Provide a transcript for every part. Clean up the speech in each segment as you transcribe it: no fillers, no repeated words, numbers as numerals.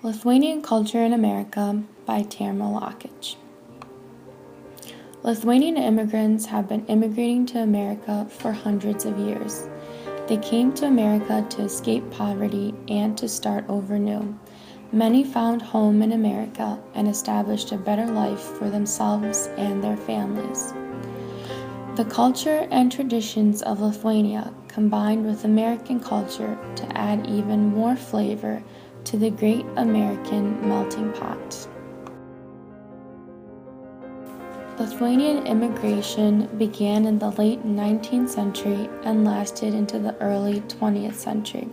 Lithuanian Culture in America by Tamara Lockage. Lithuanian immigrants have been immigrating to America for hundreds of years. They came to America to escape poverty and to start over new. Many found home in America and established a better life for themselves and their families. The culture and traditions of Lithuania combined with American culture to add even more flavor to the great American melting pot. Lithuanian immigration began in the late 19th century and lasted into the early 20th century.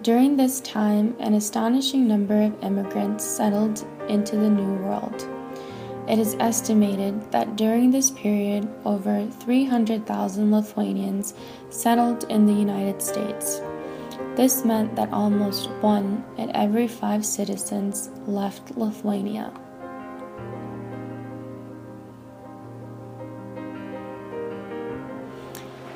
During this time, an astonishing number of immigrants settled into the New World. It is estimated that during this period, over 300,000 Lithuanians settled in the United States. This meant that almost 1 in every 5 citizens left Lithuania.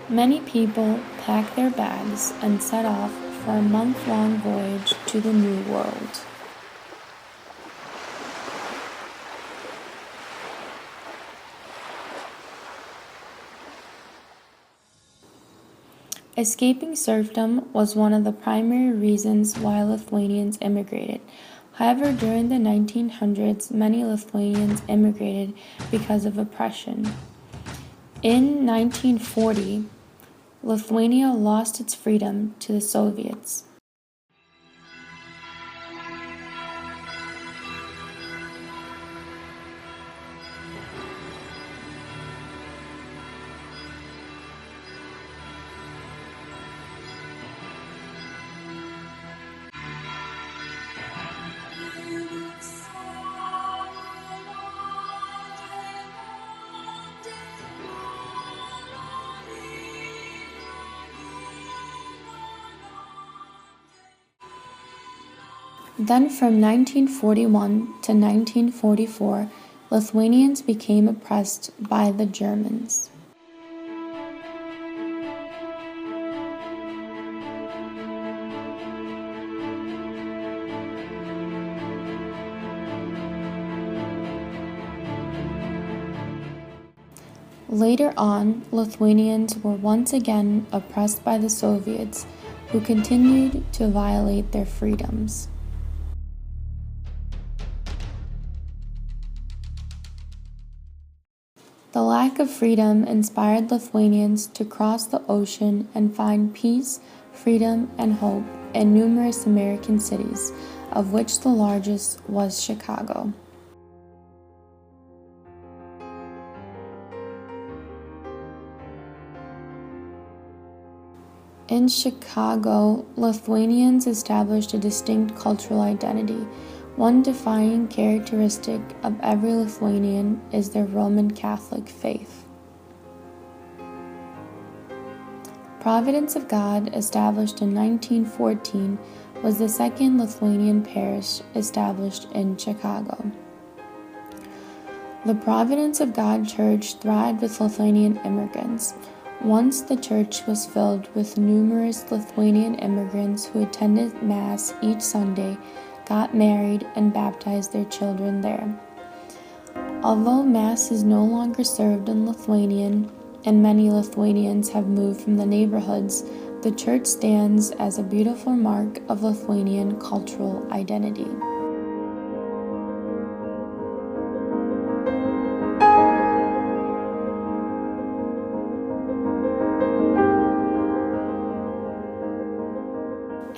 Many people packed their bags and set off for a month-long voyage to the New World. Escaping serfdom was one of the primary reasons why Lithuanians immigrated. However, during the 1900s, many Lithuanians immigrated because of oppression. In 1940, Lithuania lost its freedom to the Soviets. Then from 1941 to 1944, Lithuanians became oppressed by the Germans. Later on, Lithuanians were once again oppressed by the Soviets, who continued to violate their freedoms. The lack of freedom inspired Lithuanians to cross the ocean and find peace, freedom, and hope in numerous American cities, of which the largest was Chicago. In Chicago, Lithuanians established a distinct cultural identity. One defining characteristic of every Lithuanian is their Roman Catholic faith. Providence of God, established in 1914, was the second Lithuanian parish established in Chicago. The Providence of God Church thrived with Lithuanian immigrants. Once the church was filled with numerous Lithuanian immigrants who attended Mass each Sunday, got married, and baptized their children there. Although Mass is no longer served in Lithuanian, and many Lithuanians have moved from the neighborhoods, the church stands as a beautiful mark of Lithuanian cultural identity.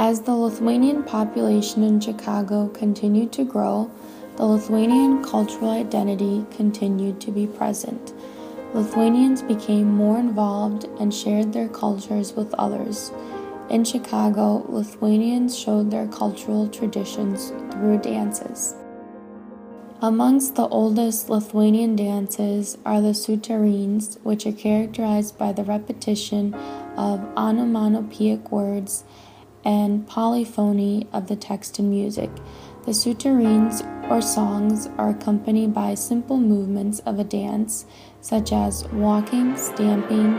As the Lithuanian population in Chicago continued to grow, the Lithuanian cultural identity continued to be present. Lithuanians became more involved and shared their cultures with others. In Chicago, Lithuanians showed their cultural traditions through dances. Amongst the oldest Lithuanian dances are the sutarines, which are characterized by the repetition of onomatopoeic words and polyphony of the text and music. The sutarines, or songs, are accompanied by simple movements of a dance, such as walking, stamping,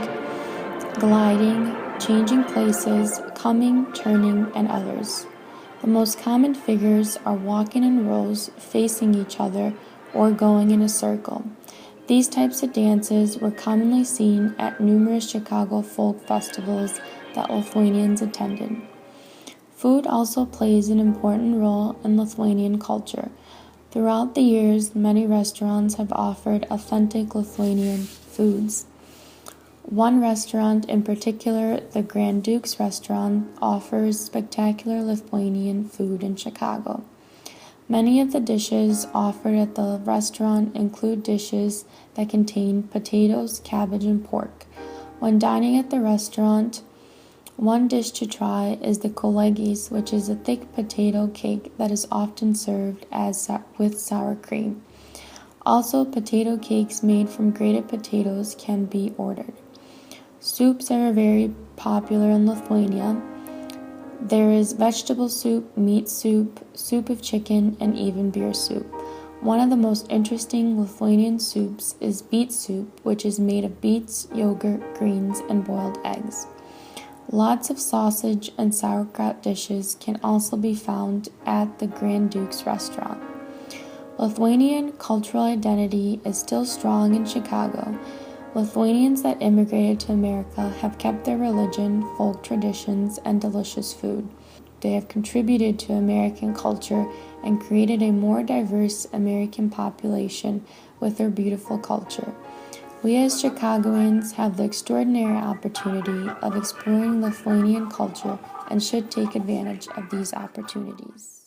gliding, changing places, coming, turning, and others. The most common figures are walking in rows, facing each other, or going in a circle. These types of dances were commonly seen at numerous Chicago folk festivals that Lithuanians attended. Food also plays an important role in Lithuanian culture. Throughout the years, many restaurants have offered authentic Lithuanian foods. One restaurant in particular, the Grand Duke's restaurant, offers spectacular Lithuanian food in Chicago. Many of the dishes offered at the restaurant include dishes that contain potatoes, cabbage, and pork. When dining at the restaurant, one dish to try is the kolegis, which is a thick potato cake that is often served with sour cream. Also, potato cakes made from grated potatoes can be ordered. Soups are very popular in Lithuania. There is vegetable soup, meat soup, soup of chicken, and even beer soup. One of the most interesting Lithuanian soups is beet soup, which is made of beets, yogurt, greens, and boiled eggs. Lots of sausage and sauerkraut dishes can also be found at the Grand Duke's restaurant. Lithuanian cultural identity is still strong in Chicago. Lithuanians that immigrated to America have kept their religion, folk traditions, and delicious food. They have contributed to American culture and created a more diverse American population with their beautiful culture. We as Chicagoans have the extraordinary opportunity of exploring Lithuanian culture and should take advantage of these opportunities.